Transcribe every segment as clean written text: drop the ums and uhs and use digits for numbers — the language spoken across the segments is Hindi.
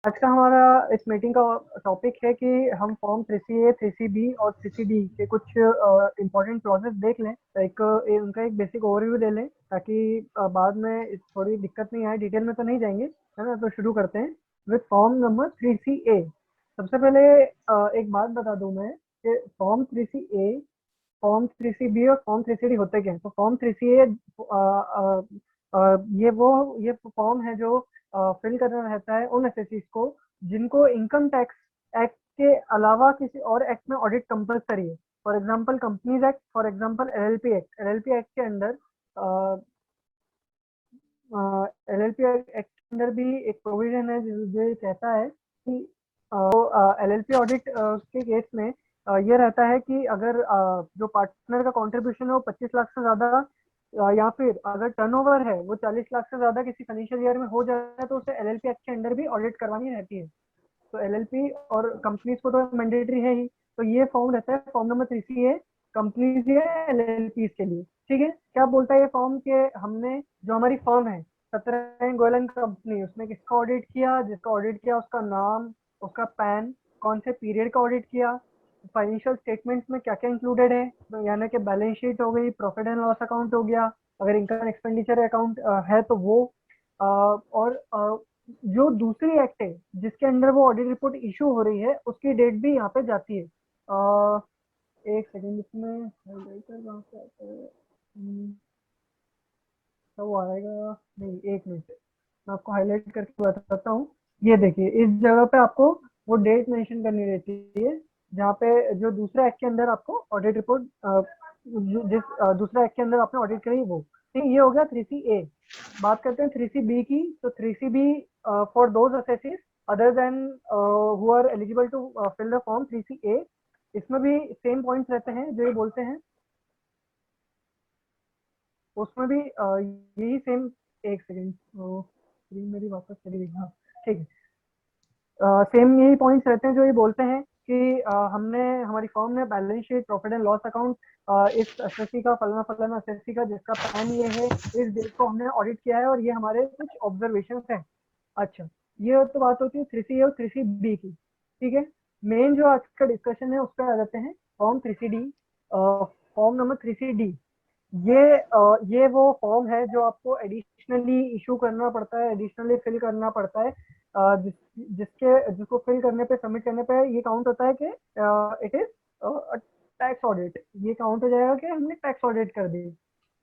आज का हमारा इस मीटिंग का टॉपिक है कि हम फॉर्म 3CA, 3CB और 3CD के कुछ इंपॉर्टेंट क्लॉजेस देख लें। उनका एक बेसिक ओवरव्यू ले लें ताकि बाद में थोड़ी दिक्कत नहीं आए। डिटेल में तो नहीं जाएंगे, है ना। तो शुरू करते हैं विद फॉर्म नंबर 3CA। सबसे पहले एक बात बता दूं मैं कि फॉर्म 3CA, फॉर्म 3CB और फॉर्म 3CD होते क्या है। तो फॉर्म 3CA ये फॉर्म है जो फिल करना रहता है उन एसएससीज को जिनको इनकम टैक्स एक्ट के अलावा किसी और एक्ट में ऑडिट कंपलसरी है। For example companies act, for example LLP act. LLP act के अंदर एलएलपी एक्ट के अंदर भी एक प्रोविजन है जो कहता है कि एलएलपी ऑडिट के केस में ये रहता है कि अगर जो पार्टनर का कंट्रीब्यूशन है वो 25 लाख से ज्यादा या फिर अगर टर्नओवर है वो 40 लाख से ज्यादा किसी फाइनेंशियल ईयर में हो जाए तो उसे एलएलपी एक्ट के अंदर भी ऑडिट करवानी रहती है। तो एलएलपी और कंपनीज को तो मैंडेटरी है ही। तो ये फॉर्म रहता है फॉर्म नंबर 3CA कंपनीज या एलएलपी के लिए। ठीक है, क्या बोलता है ये फॉर्म के हमने जो हमारी फर्म है सत्रह गोयल एंड कंपनी, उसने किसका ऑडिट किया, जिसका ऑडिट किया उसका नाम, उसका पैन, कौन से पीरियड का ऑडिट किया, फाइनेंशियल स्टेटमेंट्स में क्या क्या इंक्लूडेड है, तो यानी कि बैलेंस शीट हो गई, प्रॉफिट एंड लॉस अकाउंट हो गया, अगर इनकम एक्सपेंडिचर अकाउंट है तो वो और जो दूसरी एक्ट है जिसके अंदर वो ऑडिट रिपोर्ट इशू हो रही है उसकी डेट भी यहाँ पे जाती है। एक सेकेंड, इसमें हाइलाइटर कहाँ पे आता है? तो वो आएगा नहीं, एक मिनट, मैं आपको हाईलाइट करके बताता हूँ। ये देखिए, इस जगह पे आपको वो डेट मेंशन करनी रहती है जहाँ पे जो दूसरे एक्ट के अंदर आपको ऑडिट रिपोर्ट दूसरा एक्ट के अंदर आपने ऑडिट करी वो। ठीक, ये हो गया 3CA। बात करते हैं 3CB की। तो 3CB for those assessees other than who are eligible to fill the form 3CA। इसमें भी सेम पॉइंट्स रहते हैं जो ये बोलते हैं, उसमें भी यही सेम। एक सेकेंड, स्क्रीन मेरी वापस चली गई। हाँ, ठीक है। सेम यही पॉइंट्स रहते हैं जो ये बोलते हैं कि हमने हमारी फर्म ने balance sheet, profit and loss account, इस एसएससी का फलाना फलाना एसएससी का जिसका पैन ये है, इस डेट को हमने ऑडिट किया है और ये हमारे कुछ ऑब्जर्वेशन है। अच्छा, ये तो बात होती है 3CA और 3CB की। ठीक है, मेन जो आज का डिस्कशन है उस पर आ जाते हैं। Form 3CD, form number 3CD। ये वो फॉर्म है जो आपको एडिशनली इशू करना पड़ता है, एडिशनली फिल करना पड़ता है। जिसको फिल करने पे, सबमिट करने पे ये काउंट होता है कि इट इज टैक्स ऑडिट। ये काउंट हो जाएगा कि हमने टैक्स ऑडिट कर दी।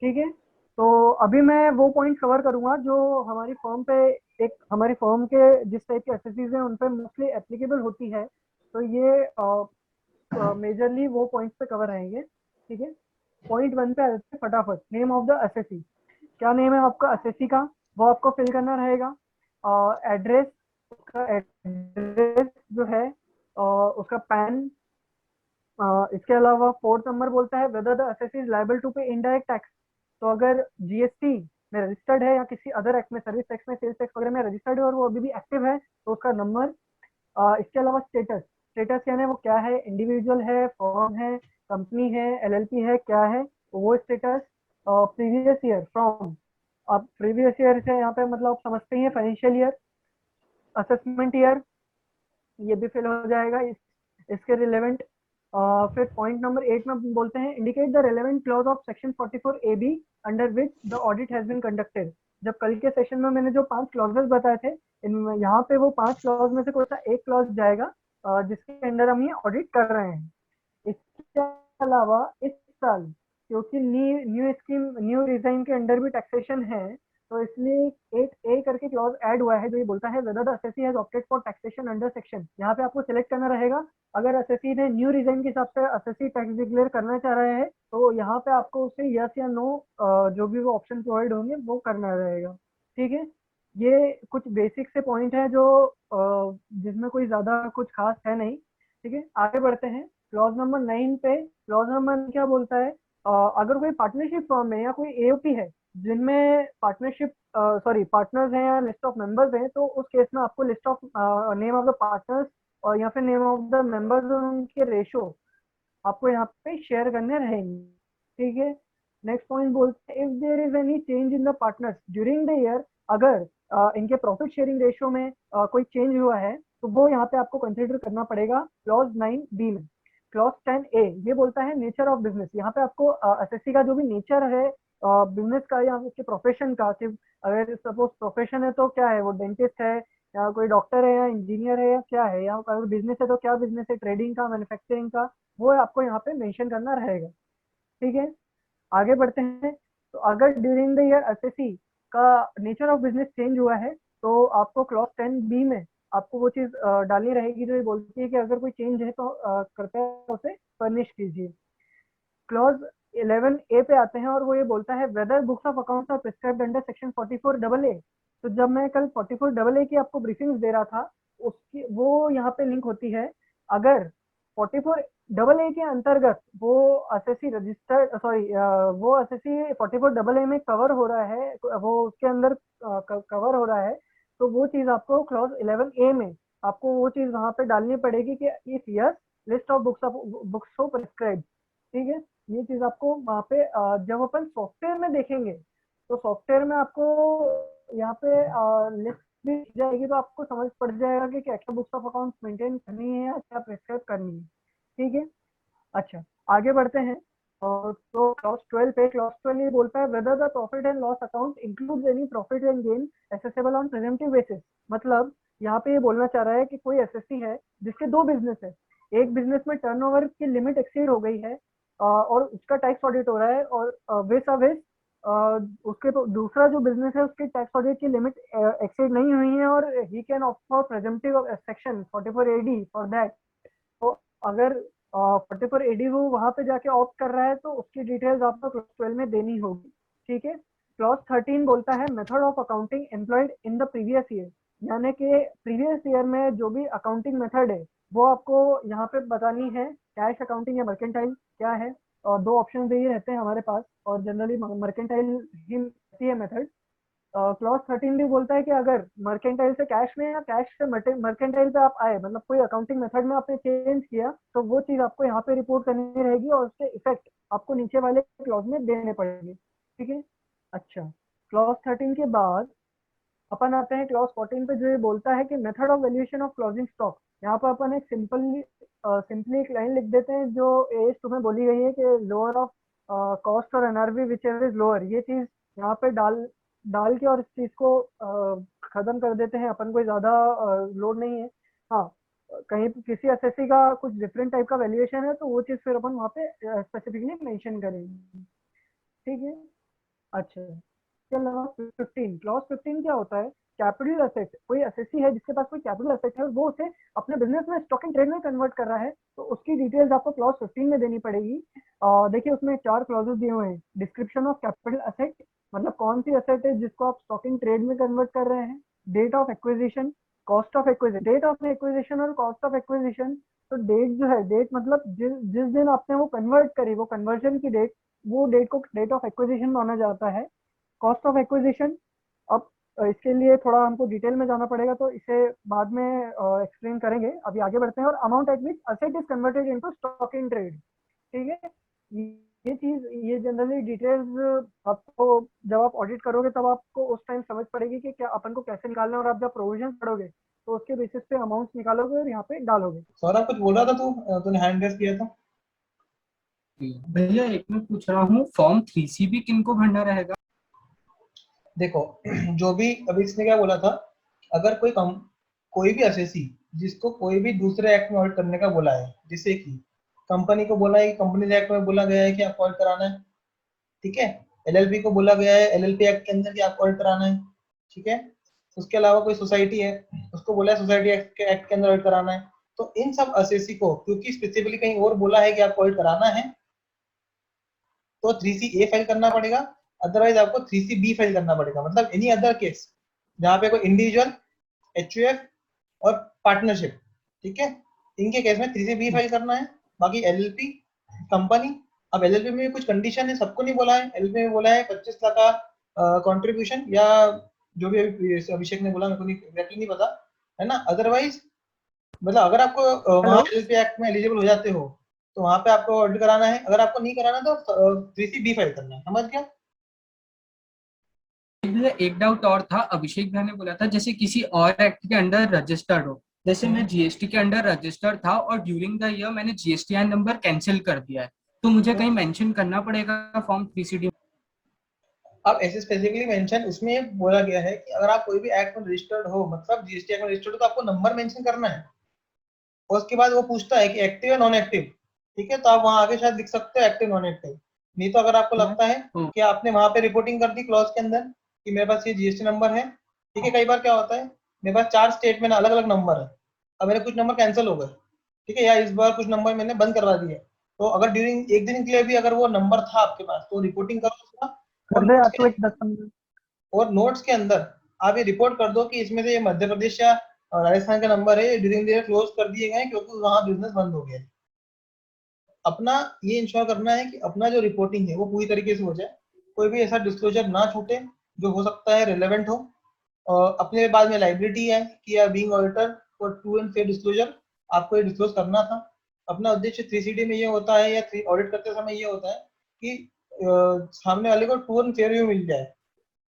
ठीक है, तो अभी मैं वो पॉइंट कवर करूंगा जो हमारी फर्म पे, एक हमारी फर्म के जिस टाइप के एसएससीज हैं उन पे मोस्टली एप्लीकेबल होती है। तो ये मेजरली वो पॉइंट्स पे कवर रहेंगे। ठीक है, पॉइंट वन पे आ जाते हैं फटाफट। Name of the assessee. क्या नेम है आपका एसएससी का, वो आपको फिल करना रहेगा। एड्रेस, उसका एड्रेस जो है, उसका पैन। इसके अलावा फोर्थ नंबर बोलता है whether the SSC is liable to pay indirect tax. तो अगर जीएसटी में रजिस्टर्ड है या किसी अदर एक्ट में, सर्विस टैक्स में, सेल्स टैक्स वगैरह में रजिस्टर्ड है और वो अभी भी एक्टिव है तो उसका नंबर। इसके अलावा स्टेटस। स्टेटस यानी वो क्या है, इंडिविजुअल है, फर्म है, कंपनी है, एलएलपी है, क्या है, तो वो स्टेटस। प्रीवियस ईयर फ्रॉम, अब प्रीवियस ईयर से यहाँ पे मतलब आप समझते ही हैं फाइनेंशियल ईयर, असेसमेंट ईयर, ये भी फिल हो जाएगा इसके रिलेवेंट। फिर पॉइंट नंबर 8 में बोलते हैं indicate the relevant clause of section 44AB under which the audit has been conducted. जब कल के सेशन में मैंने जो 5 क्लॉजेस बताए थे, इनमें यहाँ पे वो 5 क्लॉज में से कोई सा एक क्लॉज जाएगा जिसके अंडर हम ये ऑडिट कर रहे हैं। इसके अलावा इस साल क्योंकि new new scheme, new design के अंडर भी टैक्सेशन है, तो इसलिए एक ए करके क्लॉज ऐड हुआ है जो ये बोलता है whether the assessee has opted for taxation under section. यहाँ पे आपको सिलेक्ट करना रहेगा। अगर असेसी ने न्यू डिजाइन के हिसाब से असेसी टैक्स डिक्लेयर करना चाह रहे हैं तो यहाँ पे आपको उसे यस या नो, जो भी वो ऑप्शन प्रोवाइड होंगे वो करना रहेगा। ठीक है, ये कुछ बेसिक से पॉइंट है जो जिसमें कोई ज्यादा कुछ खास है नहीं। ठीक है, आगे बढ़ते हैं क्लॉज नंबर 9 पे। क्लॉज नंबर 9 क्या बोलता है, अगर कोई पार्टनरशिप फर्म है या कोई एओपी है जिनमें पार्टनरशिप सॉरी पार्टनर्स हैं या लिस्ट ऑफ मेंबर्स हैं, तो उस केस में आपको list of name of the partners और या फिर नेम ऑफ द मेंबर्स और उनके रेशो आपको यहाँ पे शेयर करने रहेंगे। ठीक है, नेक्स्ट पॉइंट बोलते हैं if there is any change in the partners during the year. अगर इनके प्रॉफिट शेयरिंग रेशियो में कोई चेंज हुआ है तो वो यहाँ पे आपको कंसिडर करना पड़ेगा क्लॉज 9B में। क्लॉज 10A ये बोलता है नेचर ऑफ बिजनेस। यहाँ पे आपको एसएससी का जो भी नेचर है बिजनेस का या उसके प्रोफेशन का, कि अगर सपोज प्रोफेशन है तो क्या है, वो डेंटिस्ट है या कोई डॉक्टर है या इंजीनियर है या क्या है, या अगर बिजनेस है तो क्या बिजनेस है, ट्रेडिंग का, मैन्युफैक्चरिंग का, वो आपको यहाँ पे मेंशन करना रहेगा। ठीक है, आगे बढ़ते हैं। तो अगर ड्यूरिंग द ईयर एसएससी का नेचर ऑफ बिजनेस चेंज हुआ है तो आपको क्लॉज 10B में आपको वो चीज डालनी रहेगी जो ये बोलती है कि अगर कोई चेंज है तो कृपया उसे फर्निश कीजिए। क्लॉज 11A पे आते हैं और वो ये बोलता है whether books of accounts are prescribed under section 44AA। तो जब मैं कल 44AA की आपको ब्रीफिंग दे रहा था, उसकी वो यहाँ पे लिंक होती है। अगर 44AA के अंतर्गत वो एसएससी रजिस्टर्ड, सॉरी, वो एसएससी 44AA में कवर हो रहा है, वो उसके अंदर कवर हो रहा है, तो वो चीज आपको क्लॉज 11A में आपको वो चीज वहां पे डालनी पड़ेगी कि if yes list of books हो प्रिस्क्राइब। ठीक है, ये चीज आपको वहाँ पे जब अपन सॉफ्टवेयर में देखेंगे तो सॉफ्टवेयर में आपको यहाँ पे लिस्ट भी दी जाएगी, तो आपको समझ पड़ जाएगा कि क्या क्या बुक्स ऑफ अकाउंट्स मेंटेन करनी है या क्या प्रिस्क्राइब करनी है। ठीक है, अच्छा, आगे बढ़ते हैं। और तो क्लॉज 12 पे, क्लॉज 12 ये बोलता है whether the profit and loss account includes any profit and gain accessible on presumptive basis. मतलब यहाँ पे ये बोलना चाह रहा है कि कोई एसएससी है जिसके दो बिजनेस है, एक बिजनेस में टर्नओवर की लिमिट एक्सीड हो गई है और उसका टैक्स ऑडिट हो रहा है, और विस अविस उसके दूसरा जो बिजनेस है उसके टैक्स ऑडिट की लिमिट एक्सीड नहीं हुई है और he can opt for presumptive section 44AD for that. तो अगर 44AD वो वहां पे जाके ऑप्ट कर रहा है तो उसकी डिटेल्स आपको क्लॉज 12 में देनी होगी। ठीक है, क्लॉज 13 बोलता है method of accounting employed in the previous year. यानी कि प्रीवियस ईयर में जो भी अकाउंटिंग मेथड है वो आपको यहाँ पे बतानी है, कैश अकाउंटिंग या मर्केंटाइल क्या है। और दो ऑप्शन भी रहते हैं हमारे पास और जनरली मर्केंटाइल ही रहती है मेथड। क्लॉज 13 भी बोलता है कि अगर मर्केंटाइल से कैश में या कैश से मर्केंटाइल पे आप आए, मतलब कोई अकाउंटिंग मेथड में आपने चेंज किया, तो वो चीज आपको यहाँ पे रिपोर्ट करनी रहेगी और उसके इफेक्ट आपको नीचे वाले क्लॉज में देने पड़ेंगे। ठीक है, अच्छा, क्लॉज 13 के बाद अपन आते हैं क्लॉज 14 पे, जो ये बोलता है कि method of valuation of closing stock. यहाँ पर अपन एक सिंपली एक लाइन लिख देते हैं जो एज तुम्हें बोली गई है कि लोअर ऑफ कॉस्ट और NRV which ever is lower. ये चीज यहाँ पे डाल डाल के और इस चीज को खत्म कर देते हैं, अपन को ज्यादा लोड नहीं है। हाँ, कहीं किसी एसएससी का कुछ डिफरेंट टाइप का वैल्यूएशन है तो वो चीज फिर अपन वहाँ पे स्पेसिफिकली मेंशन करेंगे। ठीक है, अच्छा, चलो 15, क्लॉज 15 क्या होता है, कैपिटल एसेट। कोई एसएससी है जिसके पास कोई कैपिटल एसेट है और वो उसे अपने बिजनेस में स्टॉक इन ट्रेड में कन्वर्ट कर रहा है, तो उसकी डिटेल्स आपको क्लॉज 15 में देनी पड़ेगी। देखिए उसमें चार क्लॉजेस दिए हुए हैं। डिस्क्रिप्शन ऑफ कैपिटल एसेट, मतलब कौन सी एसेट है जिसको आप स्टॉक इन ट्रेड में कन्वर्ट कर रहे हैं। Date of acquisition, cost of acquisition, date of acquisition और कॉस्ट ऑफ एक्विजिशन। तो डेट जो है, डेट मतलब जिस दिन आपने वो कन्वर्ट करी, वो कन्वर्जन की डेट, वो डेट को डेट ऑफ एक्विजिशन माना जाता है। कॉस्ट ऑफ एक्विजिशन, अब इसके लिए थोड़ा हमको डिटेल में जाना पड़ेगा तो इसे बाद में एक्सप्लेन करेंगे, अभी आगे बढ़ते हैं। और amount at which asset is converted into stock in trade. ठीक है, ये चीज, ये जनरली डिटेल्स आपको जब आप ऑडिट करोगे तब आपको उस टाइम समझ पड़ेगी कि क्या अपन को कैसे निकालना है, और आप जब प्रोविजन पढ़ोगे तो उसके बेसिस पे अमाउंट्स निकालोगे और यहाँ पे डालोगे। सौरभ कुछ बोल रहा था तू, तूने हैंड रेस किया था। भैया एक मैं पूछ रहा हूँ, फॉर्म 3C भी किनको भरना रहेगा? देखो जो भी अभी इसने क्या बोला था, अगर कोई भी एसएससी जिसको कोई भी दूसरे एक्ट में ऑडिट करने का बोला है, जैसे कि कंपनी को बोला है कि कंपनी एक्ट में बोला गया है कि आपको ऑडिट कराना है, ठीक है। एलएलपी को बोला गया है एलएलपी एक्ट के अंदर कि आपको ऑडिट कराना है, ठीक है। उसके अलावा कोई सोसाइटी है, उसको बोला है सोसाइटी एक्ट के अंदर ऑडिट कराना है। तो इन सब एसएससी को क्योंकि स्पेसिफिकली कहीं और बोला है कि आपको ऑडिट कराना है, तो 3C A फाइल करना पड़ेगा, अदरवाइज आपको 3C B फाइल करना पड़ेगा। मतलब एनी अदर केस जहाँ पे कोई इंडिविजुअल, एचयूएफ और पार्टनरशिप, ठीक है, इनके केस में 3C B फाइल करना है। बाकी एलएलपी, कंपनी, अब एलएलपी में कुछ कंडीशन है, सबको नहीं बोला है। एलएलपी में बोला है 25 लाख का कंट्रीब्यूशन, या जो भी अभिषेक ने बोला, मेरे को एग्जैक्टली नहीं पता, है ना। अदरवाइज मतलब अगर आपको वहाँ एलएलपी एक्ट में एलिजिबल हो जाते हो तो वहां पे आपको ऑडिट कराना है, अगर आपको नहीं कराना तो 3C B फाइल करना है। समझ गया? भैया एक डाउट और था, अभिषेक भैया ने बोला था जैसे किसी और एक्ट के अंडर रजिस्टर्ड हो, जैसे मैं जीएसटी के अंडर रजिस्टर्ड था और ड्यूरिंग द ईयर मैंने जीएसटीआई नंबर कैंसिल कर दिया है, तो मुझे कहीं मेंशन करना पड़ेगा फॉर्म 3CD? अब ऐसे स्पेसिफिकली मेंशन उसमें बोला गया है कि अगर आप कोई भी एक्ट में रजिस्टर्ड हो, मतलब जीएसटी एक्ट में रजिस्टर्ड हो, तो आपको नंबर मेंशन करना है और उसके बाद वो पूछता है कि एक्टिव या नॉन एक्टिव। ठीक है, तो आप वहां आगे शायद लिख सकते हो एक्टिव नॉन एक्टिव। नहीं तो अगर आपको लगता है कि आपने वहां पे रिपोर्टिंग कर दी क्लॉज के अंदर कि मेरे पास ये जीएसटी नंबर है, ठीक है, कई बार क्या होता है मेरे पास 4 स्टेट में अलग अलग नंबर है, अब मेरे कुछ नंबर कैंसिल हो गए, ठीक है, या इस बार कुछ नंबर मैंने बंद करवा दिए, तो अगर ड्यूरिंग एक दिन के लिए भी अगर वो नंबर था आपके पास तो रिपोर्टिंग करो उसका, कर दे आपको एक 10-15 और नोट्स के अंदर आप ये रिपोर्ट कर दो कि इसमें से ये मध्य प्रदेश या राजस्थान का नंबर है, ड्यूरिंग द क्लोज कर दिए गए क्योंकि वहां बिजनेस बंद हो गया है। अपना ये इंश्योर करना है कि अपना जो रिपोर्टिंग है वो पूरी तरीके से हो जाए, कोई भी ऐसा डिस्क्लोजर ना छूटे जो हो सकता है रिलेवेंट हो। और अपने बाद में लाइबिलिटी है कि यार being auditor for true and fair disclosure आपको ये डिस्क्लोज करना था। अपना उद्देश्य 3CD में ये होता है या ऑडिट करते समय ये होता है कि सामने वाले को ट्रू एंड फेयर व्यू मिल जाए।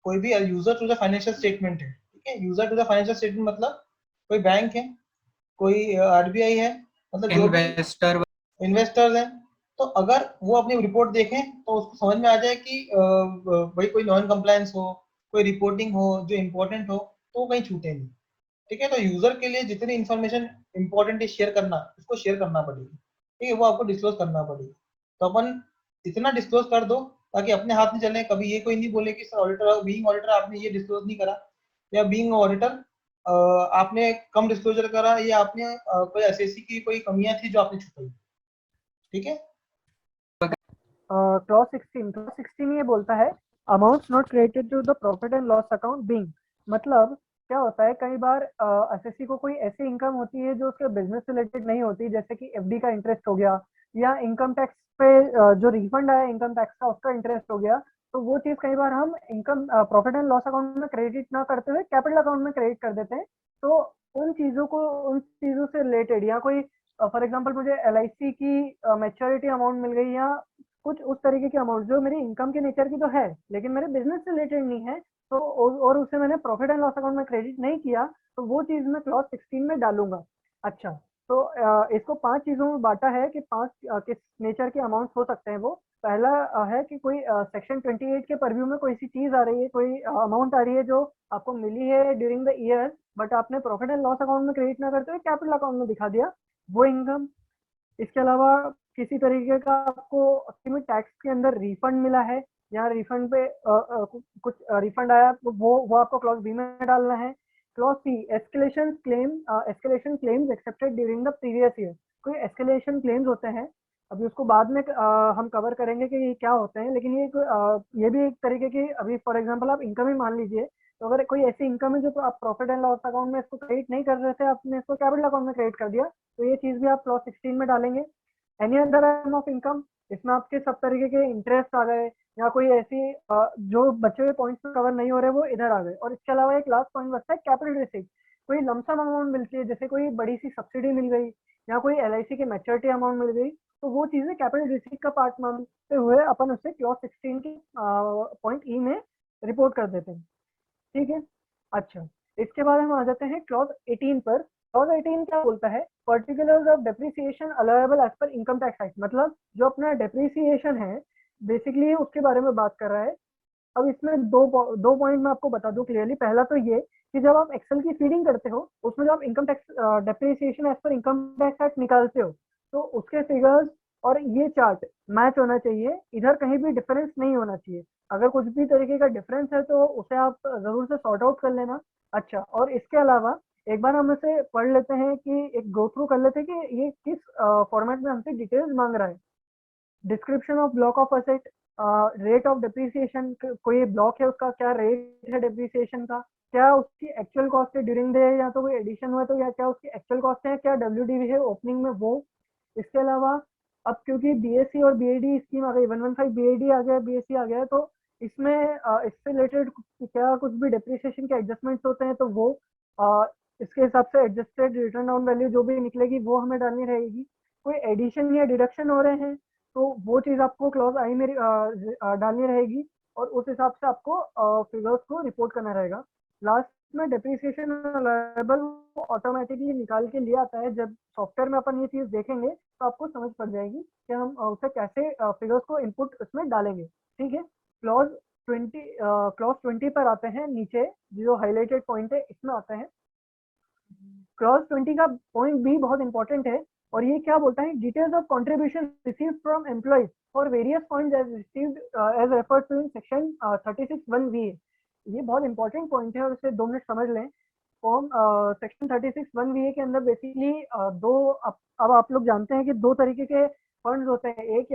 कोई भी user to the financial statement है, ठीक है, user to the financial statement मतलब कोई बैंक है, कोई आरबीआई है, मतलब जो भी इन्वेस्टर। इन्वेस्टर्स हैं, तो अगर वो अपनी रिपोर्ट देखें तो उसको समझ में आ जाए कि भाई कोई नॉन कंप्लायंस हो, कोई रिपोर्टिंग हो जो इम्पोर्टेंट हो, तो वो कहीं छूटे नहीं। ठीक है, तो यूजर के लिए जितनी इन्फॉर्मेशन इंपॉर्टेंट है शेयर करना, उसको शेयर करना पड़ेगी, ठीक है, वो आपको डिस्क्लोज करना पड़ेगी। तो अपन इतना डिस्क्लोज कर दो ताकि अपने हाथ में चले, कभी ये कोई नहीं बोले कि सर ऑडिटर बीइंग ऑडिटर आपने ये डिस्क्लोज नहीं करा, या बीइंग ऑडिटर आपने कम डिस्क्लोजर करा, या आपने कोई एसएससी की कोई कमियां थी जो आपने छुपाई। ठीक है, क्लॉज 16 ये बोलता है amounts not created to the profit and loss account being, मतलब क्या होता है कई बार एसएससी को कोई ऐसी इनकम होती है जो उसके बिजनेस रिलेटेड नहीं होती, जैसे कि एफडी का इंटरेस्ट हो गया या इनकम टैक्स पे जो रिफंड आया इनकम टैक्स का उसका इंटरेस्ट हो गया, तो वो चीज कई बार हम income profit and loss account में क्रेडिट ना करते हुए कैपिटल अकाउंट में क्रेडिट कर देते हैं। तो उन चीजों से रिलेटेड या कोई फॉर एग्जांपल मुझे एलआईसी की मैच्योरिटी अमाउंट मिल गई या कुछ उस तरीके की अमाउंट जो मेरी इनकम के नेचर की तो है लेकिन मेरे बिजनेस से रिलेटेड नहीं है, तो और उसे मैंने प्रॉफिट एंड लॉस अकाउंट में क्रेडिट नहीं किया, तो वो चीज मैं क्लॉज 16 में डालूंगा। अच्छा, तो इसको 5 चीजों में बांटा है कि 5 किस नेचर के अमाउंट हो सकते हैं। वो पहला है कि कोई सेक्शन 28 के परव्यू में कोई सी चीज आ रही है, कोई अमाउंट आ रही है जो आपको मिली है ड्यूरिंग द ईयर, बट आपने प्रॉफिट एंड लॉस अकाउंट में क्रेडिट ना करते हुए कैपिटल अकाउंट में दिखा दिया, वो इनकम। इसके अलावा किसी तरीके का आपको में टैक्स के अंदर रिफंड मिला है या रिफंड पे कुछ रिफंड आया, तो वो आपको क्लॉज बी में डालना है। Clause C escalation claims accepted during the previous year, कोई एस्केलेशन क्लेम्स होते हैं, अभी उसको बाद में हम कवर करेंगे कि ये क्या होते हैं, लेकिन ये भी एक तरीके की, अभी फॉर एग्जांपल आप इनकम ही मान लीजिए, तो अगर कोई ऐसी इनकम है जो तो आप प्रॉफिट एंड लॉस अकाउंट में इसको क्रेडिट नहीं कर रहे थे, आपने इसको कैपिटल अकाउंट में क्रेडिट कर दिया, तो ये चीज भी आप क्लॉज 16 में डालेंगे। Any other item of income, इसमें आपके सब तरीके के इंटरेस्ट आ गए या कोई ऐसी जो बचे हुए पॉइंट्स में कवर नहीं हो रहे वो इधर आ गए। और इसके अलावा एक लास्ट पॉइंट बचता है कैपिटल रिसिप्ट, कोई लमसम अमाउंट मिलती है, जैसे कोई बड़ी सी सब्सिडी मिल गई या कोई एलआईसी की मैच्योरिटी अमाउंट मिल गई, तो वो चीजें कैपिटल रिसिप्ट का पार्ट मानते हुए अपन उसे क्लॉज 16 के पॉइंट ई में रिपोर्ट कर देते हैं। ठीक है, अच्छा, इसके बाद हम आ जाते हैं क्लॉज 18 पर। क्लॉज 18 क्या बोलता है, particulars of depreciation allowable as per income tax act, मतलब जो अपना डेप्रिसिएशन है बेसिकली उसके बारे में बात कर रहा है। अब इसमें दो पॉइंट मैं आपको बता दूं क्लियरली। पहला तो ये कि जब आप एक्सेल की फीडिंग करते हो उसमें जब आप income tax depreciation as per income tax act निकालते हो, तो उसके फिगर्स और ये चार्ट मैच होना चाहिए, इधर कहीं भी डिफरेंस नहीं होना चाहिए। अगर कुछ भी तरीके का डिफरेंस है तो उसे आप जरूर से सॉर्ट आउट कर लेना। अच्छा, और इसके अलावा एक बार हम इसे पढ़ लेते हैं कि एक गो थ्रू कर लेते हैं कि ये किस फॉर्मेट में हमसे डिटेल्स मांग रहा है। Description of block of asset, rate of depreciation, कोई ब्लॉक है उसका क्या रेट है डिप्रिसिएशन का, क्या उसकी एक्चुअल कॉस्ट है ड्यूरिंग द या तो कोई एडिशन हुआ तो या क्या उसकी एक्चुअल कॉस्ट है, क्या डब्ल्यूडीवी है ओपनिंग में वो। इसके अलावा अब क्योंकि बीएससी और बीएडी स्कीम आ गई, 115 बीएडी आ गया, बीएससी आ गया, तो इसमें इससे रिलेटेड क्या कुछ भी डिप्रिसिएशन के एडजस्टमेंट्स होते हैं तो वो इसके हिसाब से एडजस्टेड रिटर्न ऑन वैल्यू जो भी निकलेगी वो हमें डालनी रहेगी। कोई एडिशन या डिडक्शन हो रहे हैं तो वो चीज आपको क्लॉज आई में डालनी रहेगी। और उस हिसाब से आपको फिगर्स को रिपोर्ट करना रहेगा। लास्ट में डेप्रिसिएशन अलाउएबल ऑटोमेटिकली निकाल के लिया आता है। जब सॉफ्टवेयर में अपन ये चीज देखेंगे तो आपको समझ पड़ जाएगी कि हम उसे कैसे फिगर्स को इनपुट उसमें डालेंगे। ठीक है, क्लॉज 20 पर आते हैं, नीचे जो हाईलाइटेड पॉइंट है इसमें आते हैं। क्लॉज 20 का पॉइंट बी बहुत इंपॉर्टेंट है और ये क्या बोलता है, details of contribution received from employees for various points as received as referred to in section 36(1)(वी). ये बहुत इंपॉर्टेंट पॉइंट है और इसे 2 मिनट समझ लें। फॉर्म सेक्शन 36(1)(वी) के अंदर बेसिकली दो, अब आप लोग जानते हैं कि 2 तरीके के फंड्स होते हैं, एक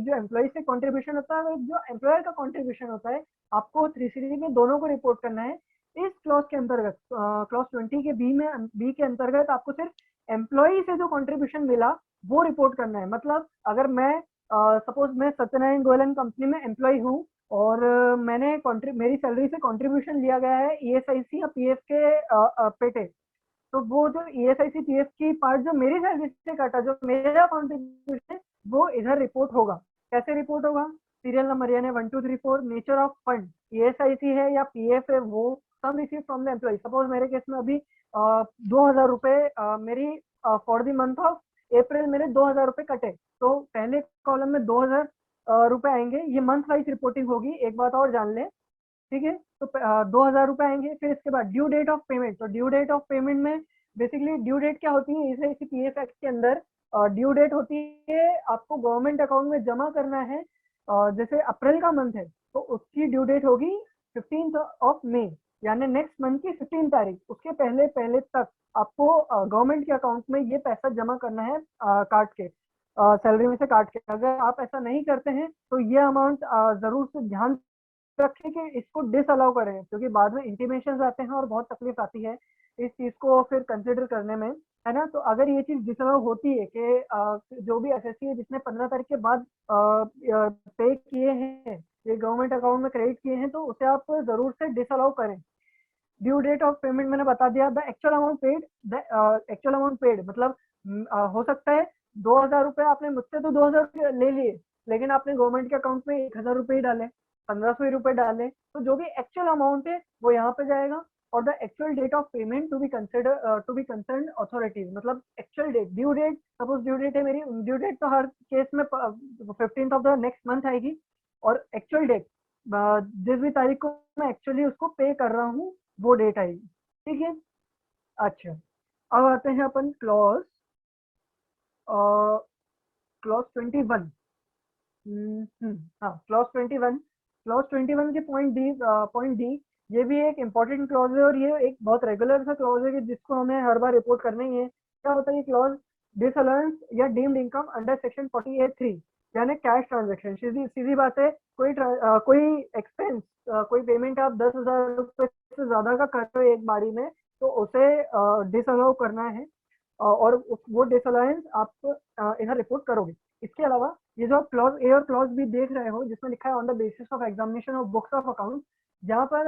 जो एम्प्लॉय से कंट्रीब्यूशन होता है और एक जो एम्प्लॉयर का कंट्रीब्यूशन होता है। आपको 3CD में दोनों को रिपोर्ट करना है। इस क्लॉज के अंतर्गत क्लॉज 20 के बी के अंतर्गत आपको सिर्फ एम्प्लॉई से जो कंट्रीब्यूशन मिला वो रिपोर्ट करना है। मतलब अगर मैं सपोज मैं सत्यनारायण गोयल एंड कंपनी में एम्प्लॉय हूँ और मैंने मेरी सैलरी से कंट्रीब्यूशन लिया गया है ESIC या PF के पेटे, तो वो जो ESIC PF की पार्ट जो मेरी सैलरी से कटा, जो मेरा कंट्रीब्यूशन है, वो इधर रिपोर्ट होगा। कैसे रिपोर्ट होगा, सीरियल नंबर यानी 1 2 3 4, नेचर ऑफ फंड ESIC है या PF है, वो sum receive from the employ. Suppose मेरे केस में अभी 2000 रुपए मेरी for the month of April मेरे 2000 रुपए कटे, तो पहले कॉलम में 2000 रुपए आएंगे। ये मंथ वाइज रिपोर्टिंग होगी। एक बात और जान लें, ठीक है, तो 2000 रुपए आएंगे। फिर इसके बाद ड्यू डेट ऑफ पेमेंट, तो ड्यू डेट ऑफ पेमेंट में बेसिकली ड्यू डेट क्या होती है, इसे PF एक्ट के अंदर ड्यू डेट होती है, आपको गवर्नमेंट अकाउंट में जमा करना है। जैसे अप्रैल का मंथ है तो उसकी ड्यू डेट होगी 15 मई, यानी नेक्स्ट मंथ की 15 तारीख। उसके पहले पहले तक आपको गवर्नमेंट के अकाउंट में ये पैसा जमा करना है, काट के सैलरी में से काट के। अगर आप ऐसा नहीं करते हैं तो ये अमाउंट जरूर से ध्यान रखें कि इसको डिसअलाउ करें, क्योंकि बाद में इंटीमेशन आते हैं और बहुत तकलीफ आती है इस चीज को फिर कंसिडर करने में, है ना। तो अगर ये चीज डिसअलाउ होती है कि जो भी एसएससी है जिसने 15 तारीख के बाद पे किए हैं, ये गवर्नमेंट अकाउंट में क्रेडिट किए हैं, तो उसे आप जरूर से डिसअलाउ करें। ड्यू डेट ऑफ पेमेंट मैंने बता दिया। द एक्चुअल अमाउंट पेड मतलब हो सकता है 2000 रुपए आपने मुझसे तो 2000 ले लिए, लेकिन आपने गवर्नमेंट के अकाउंट में 1000 रुपए ही डाले, 1500 रुपए डाले, तो जो भी एक्चुअल अमाउंट है वो यहाँ पे जाएगा। और the actual date of payment to be concern authorities, मतलब actual date, due date, suppose due date है मेरी, ड्यू डेट तो हर केस में 15th of the next month आएगी, और एक्चुअल डेट जिस भी तारीख को मैं एक्चुअली उसको पे कर रहा हूँ वो डेट आएगी। ठीक है, अच्छा अब आते हैं अपन क्लॉज 21। हाँ, क्लॉज 21 के पॉइंट डी, ये भी एक इम्पोर्टेंट क्लॉज है और ये एक बहुत रेगुलर सा क्लॉज है कि जिसको हमें हर बार रिपोर्ट करना ही है। क्या होता है ये क्लॉज, डिसअलाउंस या डीम्ड इनकम अंडर सेक्शन 48(3), यानी कैश ट्रांजेक्शन। सीधी बात है, कोई एक्सपेंस, कोई पेमेंट आप 10,000 रुपए से ज्यादा का कर रहे हो एक बारी में, तो उसे डिसअलाउ करना है और वो डिसअलाउंस आप इधर रिपोर्ट करोगे। इसके अलावा ये जो आप क्लॉज ए और क्लॉज बी देख रहे हो जिसमें लिखा है on the basis of examination of books of account, जहाँ पर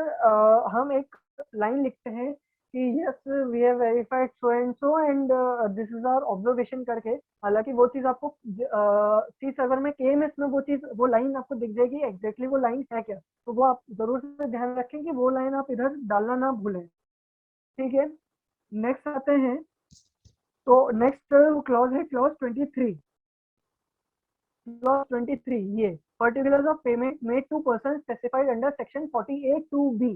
हम एक लाइन लिखते हैं कि yes we have verified so and so and this is our observation करके। हालांकि वो चीज आपको C7 में KMS में वो लाइन आपको दिख जाएगी एग्जैक्टली वो लाइन है क्या, तो वो आप जरूर से ध्यान रखें कि वो लाइन आप इधर डालना ना भूलें। ठीक है, नेक्स्ट आते हैं, तो नेक्स्ट क्लॉज है क्लॉज 23। क्लॉज 23 ये particulars of payment made to person specified under section 48(2)(b).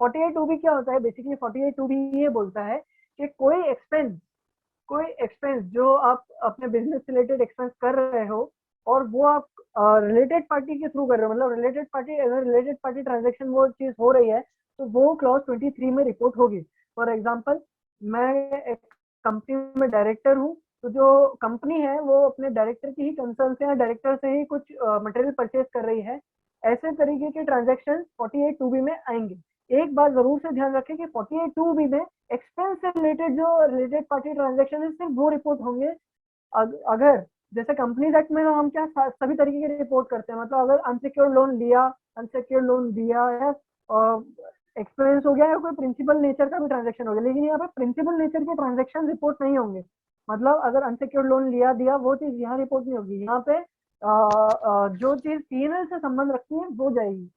48(2)(b) क्या होता है, बेसिकली 48(2)(b) ये बोलता है कि कोई एक्सपेंस जो आप अपने बिजनेस रिलेटेड एक्सपेंस कर रहे हो और वो आप रिलेटेड पार्टी के थ्रू कर रहे हो, मतलब रिलेटेड पार्टी ट्रांजेक्शन वो चीज हो रही है, तो वो क्लॉज 23 में रिपोर्ट होगी। फॉर एग्जाम्पल, मैं एक कंपनी में डायरेक्टर हूँ, तो जो कंपनी है वो अपने डायरेक्टर की ही कंसर्न से या डायरेक्टर से ही कुछ मटेरियल परचेज कर रही है, ऐसे तरीके के ट्रांजेक्शन 48(2)(b) में आएंगे। एक बात जरूर से ध्यान रखें कि 48(2)(b) में एक्सपेंस से रिलेटेड जो रिलेटेड पार्टी ट्रांजेक्शन है सिर्फ वो रिपोर्ट होंगे। अगर जैसे कंपनीज एक्ट में हम क्या सभी तरीके के रिपोर्ट करते हैं, मतलब अगर अनसिक्योर्ड लोन लिया, अनसिक्योर्ड लोन दिया या एक्सपेंस हो गया या कोई प्रिंसिपल नेचर का भी ट्रांजेक्शन हो गया, लेकिन यहाँ पे प्रिंसिपल नेचर के ट्रांजेक्शन रिपोर्ट नहीं होंगे। मतलब अगर अनसिक्योर्ड लोन लिया दिया वो चीज यहाँ रिपोर्ट नहीं होगी, यहाँ पे जो चीज P&L से संबंध रखती है वो जाएगी।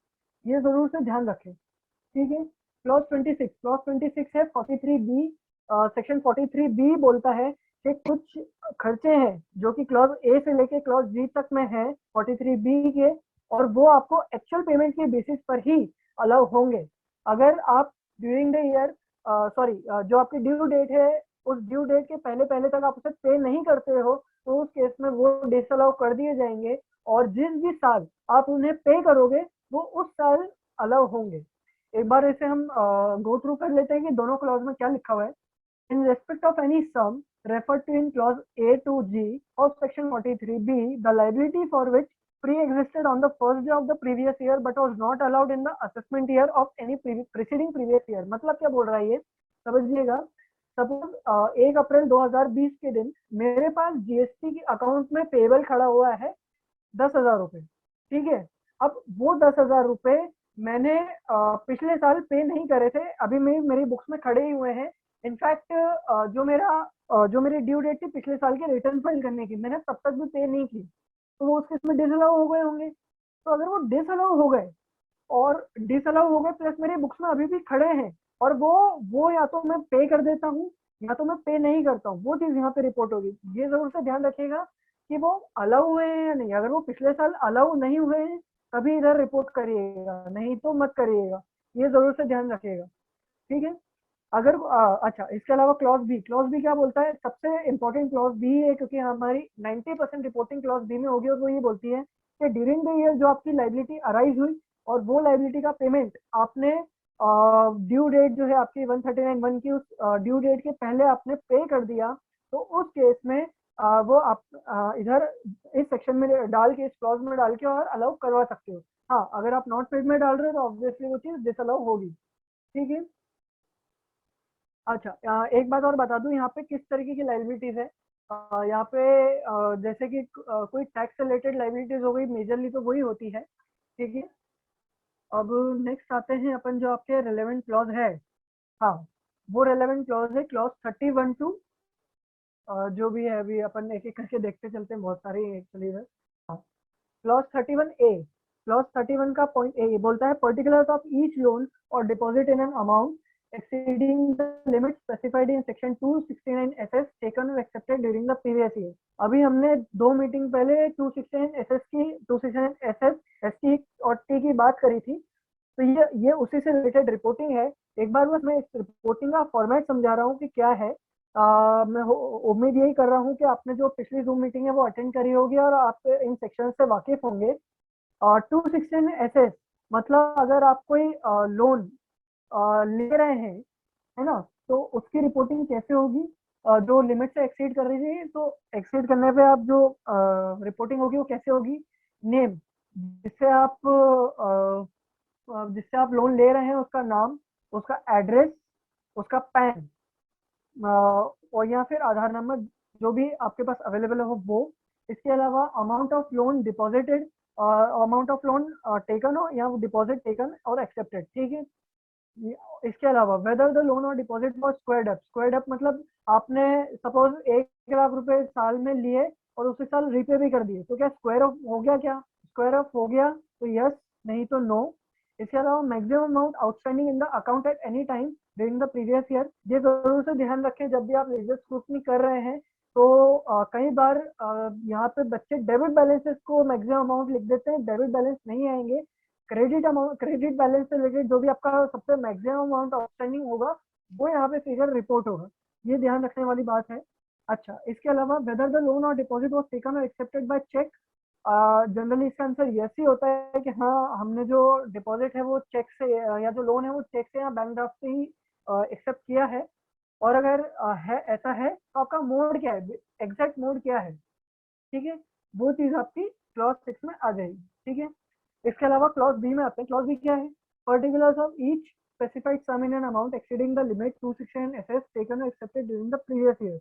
ये जरूर से ध्यान रखें, ठीक है। क्लॉज 26, क्लॉज 26 है 43B, सेक्शन 43B बोलता है कि कुछ खर्चे हैं जो कि क्लॉज ए से लेके क्लॉज जी तक में है 43B के, और वो आपको एक्चुअल पेमेंट के बेसिस पर ही अलाउ होंगे। अगर आप ड्यूरिंग द ईयर, सॉरी, जो आपकी ड्यू डेट है उस ड्यू डेट के पहले पहले तक आप उसे पे नहीं करते हो, तो उस केस में वो डिसअलाउ कर दिए जाएंगे, और जिस भी साल आप उन्हें पे करोगे वो उस साल अलाउ होंगे। एक बार इसे हम गो थ्रू कर लेते हैं कि दोनों क्लॉज में क्या लिखा हुआ है। In respect of any sum referred to in clause A to G of section 43B, the liability for which pre-existed on the first day of the previous year but was not allowed in the assessment year of any preceding previous year। मतलब क्या बोल रहा है ये, समझिएगा। सपोज 1 अप्रैल 2020 के दिन मेरे पास जीएसटी की अकाउंट में पेबल खड़ा हुआ है 10,000 रुपए, ठीक है। अब वो 10,000 रुपए मैंने पिछले साल पे नहीं करे थे, अभी मेरी बुक्स में खड़े ही हुए हैं। इनफैक्ट जो मेरी ड्यू डेट थी पिछले साल के रिटर्न फाइल करने की, मैंने तब तक भी पे नहीं की, तो वो उस केस में डिसअलाउ हो गए होंगे। तो अगर वो डिसअलाउ हो गए और डिसअलाउ हो गए प्लस मेरे बुक्स में अभी भी खड़े हैं, और वो या तो मैं पे कर देता हूँ या तो मैं पे नहीं करता हूँ, वो चीज यहाँ पे रिपोर्ट होगी। ये जरूर से ध्यान रखिएगा कि वो अलाउ हुए हैं या नहीं। अगर वो पिछले साल अलाउ नहीं हुए हैं तभी इधर रिपोर्ट करिएगा, नहीं तो मत करिएगा। ये जरूर से ध्यान रखिएगा, ठीक है। अगर अच्छा, इसके अलावा क्लॉज बी, क्लॉज बी क्या बोलता है, सबसे इंपॉर्टेंट क्लॉज बी है क्योंकि हमारी 90% रिपोर्टिंग क्लॉज बी में होगी, और वो ये बोलती है कि ड्यूरिंग द ईयर जो आपकी लाइबिलिटी अराइज हुई और वो लाइबिलिटी का पेमेंट आपने ड्यू डेट जो है आपकी 139(1) की उस ड्यू डेट के पहले आपने पे कर दिया, तो उस केस में वो आप इधर इस सेक्शन में डाल के, इस क्लॉज में डाल के और अलाउ करवा सकते हो। हाँ, अगर आप नॉट पेड में डाल रहे हो तो ऑब्वियसली वो चीज डिसअलाउ होगी, ठीक है। अच्छा, एक बात और बता दूं, यहाँ पे किस तरीके की लाइबिलिटीज है। यहाँ पे जैसे कि कोई टैक्स रिलेटेड लाइबिलिटीज हो गई, मेजरली तो वही होती है, ठीक है। अब नेक्स्ट आते हैं अपन जो आपके रेलेवेंट क्लॉज है। हाँ, वो रेलेवेंट क्लॉज है क्लॉज 31 टू, जो भी है अभी अपन एक एक करके देखते चलते हैं, बहुत सारे एक्चुअली है। हाँ, क्लॉज 31A, क्लॉज 31 का पॉइंट ए बोलता है पर्टिकुलर्स ऑफ ईच लोन और deposit in an amount exceeding the limit specified in section 269 SS taken or accepted during the previous year। अभी हमने 2 मीटिंग पहले 269 SS की, 269 SS ST और T की बात करी थी, तो ये उसी से रिलेटेड रिपोर्टिंग है। एक बार बस मैं इस रिपोर्टिंग का फॉर्मेट समझा रहा हूँ कि क्या है। मैं उम्मीद यही कर रहा हूँ कि आपने जो पिछली जूम मीटिंग है वो अटेंड करी होगी और आप इन सेक्शन से वाकिफ होंगे। 216 SS मतलब अगर आप कोई लोन ले रहे हैं, है ना, तो उसकी रिपोर्टिंग कैसे होगी। जो लिमिट से एक्सीड कर रही है तो एक्सीड करने पे आप जो रिपोर्टिंग होगी वो कैसे होगी। नेम, जिससे आप जिससे आप लोन ले रहे हैं उसका नाम, उसका एड्रेस, उसका पैन, और या फिर आधार नंबर, जो भी आपके पास अवेलेबल हो वो। इसके अलावा amount of loan deposited, amount of loan taken हो या डिपॉजिट टेकन और एक्सेप्टेड, ठीक है। इसके अलावा वेदर द लोन और deposit was squared up, squared up मतलब आपने सपोज 1 लाख रुपए साल में लिए और उसी साल रीपे भी कर दिए, तो क्या स्क्वायर ऑफ हो गया, क्या स्क्वायर ऑफ हो गया, तो यस, नहीं तो नो। इसके अलावा maximum amount outstanding in the account at any time during the previous year. ये जरूर से ध्यान रखें जब भी आप लीगल स्क्रूटनी कर रहे हैं, तो कई बार यहाँ पे बच्चे डेबिट बैलेंसेस को मैक्सिमम अमाउंट लिख देते हैं, डेबिट बैलेंस नहीं आएंगे। क्रेडिट अमाउंट, क्रेडिट बैलेंस से रिलेटेड जो भी आपका सबसे मैक्सिमम अमाउंट आउटस्टैंडिंग होगा वो यहाँ पे फिगर रिपोर्ट होगा, ये ध्यान रखने वाली बात है। अच्छा, इसके अलावा वेदर द लोन और डिपॉजिट वाज टेकन और एक्सेप्टेड बाय चेक, जनरली इसका आंसर यस ही होता है कि हाँ, हमने जो डिपॉजिट है वो चेक से या जो लोन है वो चेक से या बैंक ड्राफ्ट से ही एक्सेप्ट किया है। और अगर है ऐसा है तो आपका मोड क्या है, एग्जैक्ट मोड क्या है, ठीक है, वो चीज आपकी क्लॉज 6 में आ जाएगी, ठीक है। इसके अलावा क्लॉज बी में आते हैं। क्लॉज बी क्या है, particulars of each specified sum in an amount exceeding the limit 269 SS taken और accepted during the previous year.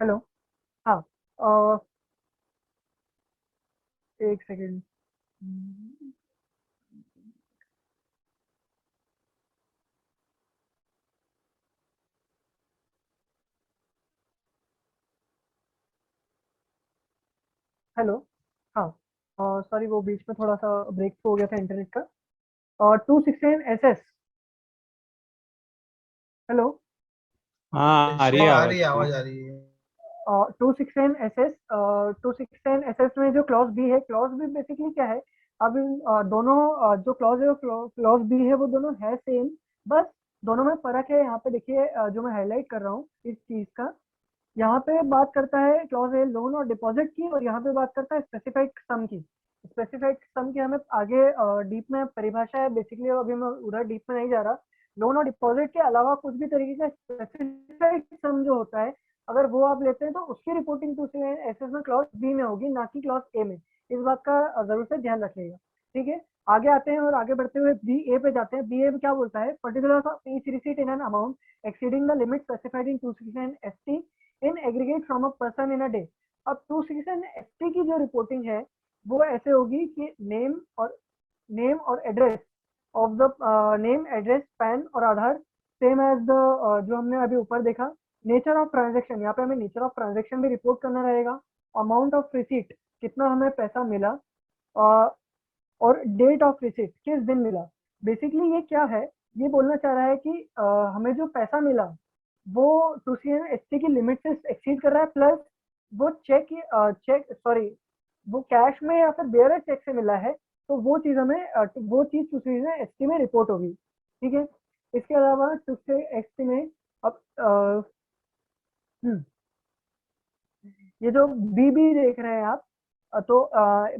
Hello, हाँ, एक सेकेंड। हेलो। हाँ, सॉरी वो बीच में थोड़ा सा ब्रेक हो गया था इंटरनेट का। और 216 एसएस। हेलो। हाँ आ रही है आ आवाज रही है, आ रही आवाज है। आ रही है। 216 एसएस में जो क्लॉज बी है, क्लॉज बी बेसिकली क्या है? अब इन दोनों जो क्लॉज है वो क्लॉज बी है, वो दोनों है सेम। बस दोनों में फर्क है। यहाँ पे देखिए, जो मैं हाईलाइट कर रहा हूँ इस चीज का, यहाँ पे बात करता है क्लॉज ए लोन और डिपॉजिट की, और यहाँ पे बात करता है स्पेसिफाइड सम की। स्पेसिफाइड सम की हमें आगे डीप में परिभाषा है, बेसिकली अभी मैं उधर डीप में नहीं जा रहा। लोन और डिपॉजिट के अलावा कुछ भी तरीके का स्पेसिफाइड सम जो होता है, अगर वो आप लेते हैं तो उसकी रिपोर्टिंग तो एसएस में क्लॉज बी में होगी, ना कि क्लॉज ए में। इस बात का जरूर से ध्यान रखिएगा। ठीक है, आगे आते हैं और आगे बढ़ते हुए बी ए पे जाते हैं। बी ए में क्या बोलता है? Particular of each receipt in an amount exceeding the limit specified in 269 ST in aggregate from a person in a day. अब 269 एसटी की जो रिपोर्टिंग है वो ऐसे होगी कि नेम और address of the name, address, pan और आधार, सेम एज द जो हमने अभी ऊपर देखा। नेचर ऑफ ट्रांजेक्शन, यहाँ पे हमें नेचर ऑफ ट्रांजेक्शन भी रिपोर्ट करना रहेगा। अमाउंट ऑफ रिसीट, कितना हमें पैसा मिला, और डेट ऑफ रिसीट, किस दिन मिला। बेसिकली ये क्या है? ये बोलना चाह रहा है कि हमें जो पैसा मिला वो 2CN ST की लिमिट से एक्सीड कर रहा है, प्लस वो चेक सॉरी वो कैश में या फिर बेयरर चेक से मिला है, तो वो चीज हमें वो चीज 2CN ST में रिपोर्ट होगी। ठीक है, इसके अलावा 2CN ST में अब ये जो बी बी देख रहे हैं आप, तो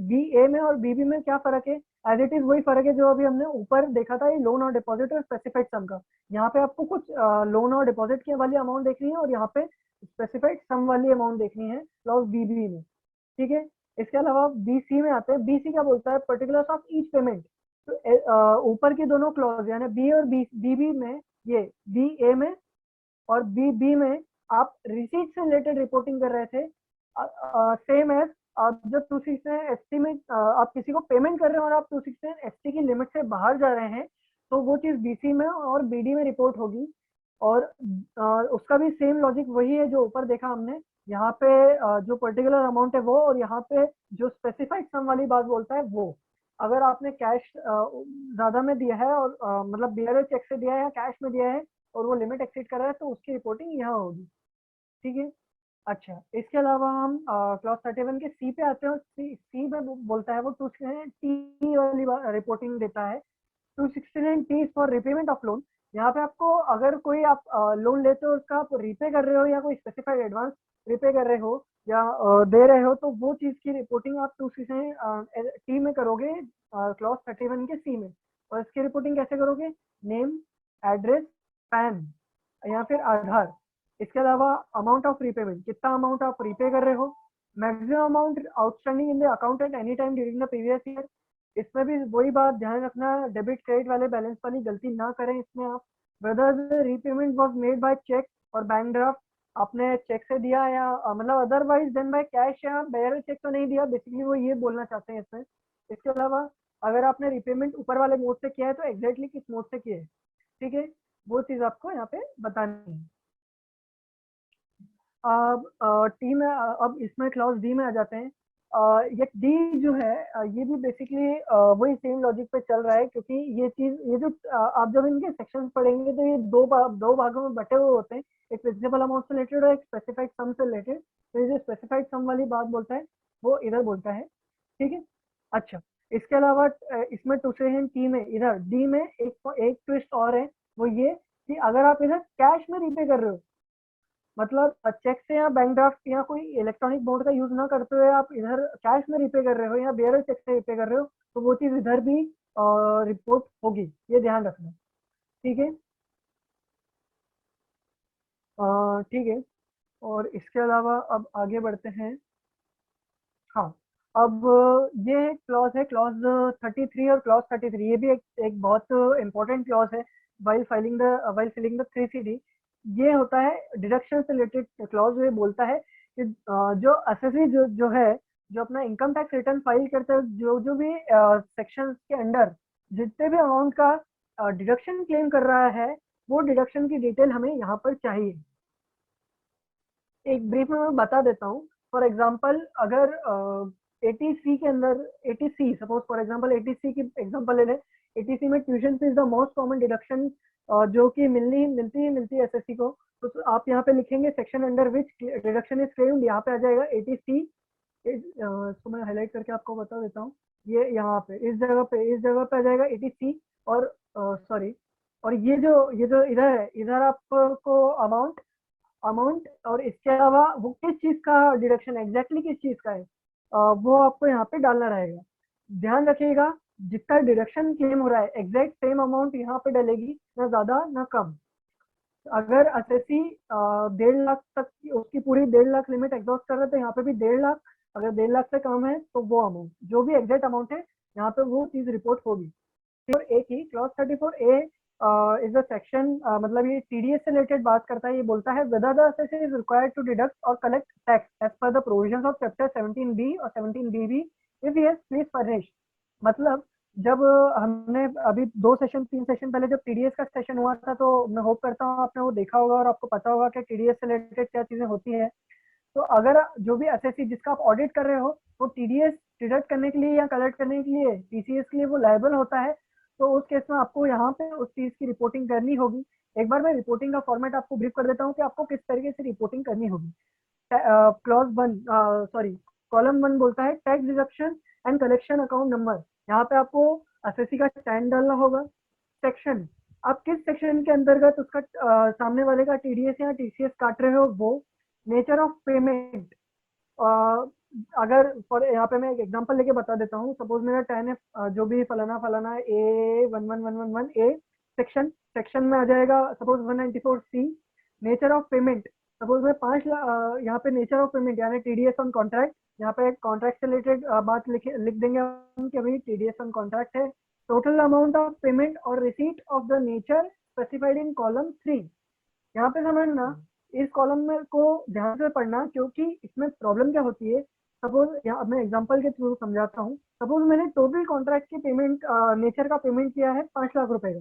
बी ए में और बी बी में क्या फर्क है? एज इट इज वही फर्क है जो अभी हमने ऊपर देखा था, ये लोन और डिपॉजिट और स्पेसिफाइड सम का। यहाँ पे आपको कुछ लोन और डिपॉजिट की वाली अमाउंट देखनी है, और यहाँ पे स्पेसिफाइड सम वाली अमाउंट देखनी है क्लॉज बी बी में। ठीक है, इसके अलावा बी सी में आते हैं। बी सी क्या बोलता है? Particulars of each payment. तो ऊपर की दोनों क्लॉज यानी बी और बी बी बी में, ये बी ए में और बी बी में आप रिसीट से रिलेटेड रिपोर्टिंग कर रहे थे, सेम एज आप जब 269 ST में आप किसी को पेमेंट कर रहे हो और आप 269 ST की लिमिट से बाहर जा रहे हैं, तो वो चीज बीसी में और बीडी में रिपोर्ट होगी। और उसका भी सेम लॉजिक वही है जो ऊपर देखा हमने। यहाँ पे जो पर्टिकुलर अमाउंट है वो, और यहाँ पे जो स्पेसिफाइड सम वाली बात बोलता है वो। अगर आपने कैश ज्यादा में दिया है और मतलब बियर चेक से दिया है या कैश में दिया है, और वो लिमिट एक्सीड कर रहा है, तो उसकी रिपोर्टिंग यहाँ होगी। ठीक है। अच्छा, इसके अलावा हम क्लॉज 31 के सी पे आते हैं, और सी में बोलता है वो 269 वाली रिपोर्टिंग देता है। 269 फॉर रिपेमेंट ऑफ लोन। यहाँ पे आपको अगर कोई आप लोन लेते हो, उसका आप रीपे कर रहे हो या कोई स्पेसिफाइड एडवांस रीपे कर रहे हो या दे रहे हो, तो वो चीज की रिपोर्टिंग आप 269 में करोगे क्लॉज 31 के सी में। और इसकी रिपोर्टिंग कैसे करोगे? नेम, एड्रेस, पैन या फिर आधार। इसके अलावा अमाउंट ऑफ रीपेमेंट, कितना अमाउंट आप रीपे कर रहे हो। Maximum amount outstanding in the account at any time during the previous year. इसमें भी वही बात ध्यान रखना, डेबिट क्रेडिट वाले बैलेंस वाली गलती ना करें इसमें आप। Whether repayment was made by cheque और बैंक ड्राफ्ट, आपने चेक से दिया या मतलब अदरवाइज देन बाय कैश या बेयर चेक तो नहीं दिया, बेसिकली वो ये बोलना चाहते हैं इसमें। इसके अलावा अगर आपने रीपेमेंट ऊपर वाले मोड से किया है तो एग्जैक्टली किस मोड से किया है। ठीक है, वो चीज आपको यहाँ पे बतानी है। अब टी में अब इसमें क्लॉज डी में आ जाते हैं। ये डी जो है ये भी बेसिकली वही सेम लॉजिक पे चल रहा है, क्योंकि ये चीज ये जो आप जब इनके सेक्शंस पढ़ेंगे तो ये दो भागों में बटे हुए होते हैं, एक प्रिंसिपल अमाउंट से रिलेटेड और एक स्पेसिफाइड सम से रिलेटेड। तो ये जो स्पेसिफाइड सम वाली बात बोलता है वो इधर बोलता है। ठीक है। अच्छा, इसके अलावा इसमें टूसेशन टी में इधर डी में एक ट्विस्ट और है, वो ये कि अगर आप इधर कैश में रीपे कर रहे हो, मतलब चेक से या बैंक ड्राफ्ट या कोई इलेक्ट्रॉनिक मोड का यूज ना करते हुए आप इधर कैश में रिपे कर रहे हो या बेयर चेक से रिपे कर रहे हो, तो वो चीज इधर भी रिपोर्ट होगी, ये ध्यान रखना। ठीक है। ठीक है, और इसके अलावा अब आगे बढ़ते हैं। हाँ, अब ये क्लॉज है क्लॉज 33 और क्लॉज 33, ये भी एक बहुत इंपॉर्टेंट क्लॉज है वाइल फिलिंग द 3CD। ये होता है डिडक्शन से रिलेटेड क्लॉज। ये बोलता है कि जो असेसरी जो है, जो अपना इनकम टैक्स रिटर्न फाइल करते हैं, जो जो भी सेक्शन के अंडर जितने भी अमाउंट का डिडक्शन क्लेम कर रहा है, वो डिडक्शन की डिटेल हमें यहाँ पर चाहिए। एक ब्रीफ में मैं बता देता हूँ। फॉर एग्जाम्पल, अगर एटीसी के अंदर, eighty C suppose for example eighty C की एग्जांपल ले लें, एटीसी में tuition fee the most common deduction जो कि मिलती है एसएससी को, तो आप यहाँ पे लिखेंगे section under which deduction is claimed, यहाँ पे आ जाएगा एटीसी। इसको मैं हाईलाइट करके आपको बता देता हूँ, ये यहाँ पे इस जगह पे आ जाएगा एटीसी, और सॉरी, और ये जो इधर है, इधर आपको अमाउंट और इसके अलावा वो किस चीज का डिडक्शन एग्जैक्टली किस चीज का है वो आपको यहाँ पे डालना रहेगा। ध्यान रखिएगा जितना डिडक्शन क्लेम हो रहा है एग्जैक्ट सेम अमाउंट यहाँ पे डलेगी, ना ज्यादा ना कम। अगर एसएससी 1.5 लाख तक की उसकी पूरी 1.5 लाख लिमिट एग्जॉस्ट कर रहे हैं तो यहाँ पे भी 1.5 लाख, अगर 1.5 लाख से कम है तो वो अमाउंट जो भी एग्जैक्ट अमाउंट है यहाँ पे वो चीज रिपोर्ट होगी। ए की clause 34A is a section, मतलब ये टीडीएस से रिलेटेड बात करता है। ये बोलता है whether the SSC is required to deduct और collect tax as per the provisions of chapter 17B और 17BB if yes please furnish. मतलब जब हमने अभी 3 सेशन पहले जब टीडीएस का सेशन हुआ था तो मैं होप करता हूँ आपने वो देखा होगा और आपको पता होगा कि टीडीएस से रिलेटेड क्या चीजें होती है। तो अगर जो भी एसएससी जिसका आप ऑडिट कर रहे हो वो टीडीएस डिडक्ट करने के लिए या कलेक्ट करने के लिए टीसीएस के लिए वो लायबल होता है, तो उस केस में आपको यहाँ पे उस चीज की रिपोर्टिंग करनी होगी। एक बार मैं रिपोर्टिंग का फॉर्मेट आपको ब्रीफ कर देता हूँ कि आपको किस तरीके से रिपोर्टिंग करनी होगी। क्लॉज 1 सॉरी कॉलम 1 बोलता है tax deduction and collection account number. यहाँ पे आपको एसएससी का स्टैंड डालना होगा। सेक्शन, आप किस सेक्शन के अंतर्गत उसका सामने वाले का टीडीएस या टीसीएस काट रहे हो वो। नेचर ऑफ पेमेंट, अगर फॉर यहाँ पे मैं एक एग्जांपल लेके बता देता हूँ। सपोज मेरा 10F जो भी फलाना फलाना A11111A सेक्शन में आ जाएगा suppose 194C। Nature of payment, suppose मैं 5 लाख यहाँ पे नेचर ऑफ पेमेंट यानी टीडीएस ऑन कॉन्ट्रैक्ट, यहाँ पे कॉन्ट्रैक्ट से रिलेटेड बात लिख देंगे हम कि भाई टीडीएस ऑन कॉन्ट्रैक्ट है। टोटल अमाउंट ऑफ पेमेंट और receipt of the nature specified in column 3। यहाँ पे समझना, इस कॉलम में को ध्यान से पढ़ना क्योंकि इसमें प्रॉब्लम क्या होती है। सपोज यहाँ मैं एग्जांपल के थ्रू समझाता हूँ। सपोज मैंने टोटल कॉन्ट्रैक्ट की पेमेंट नेचर का पेमेंट किया है 5 लाख रुपए का,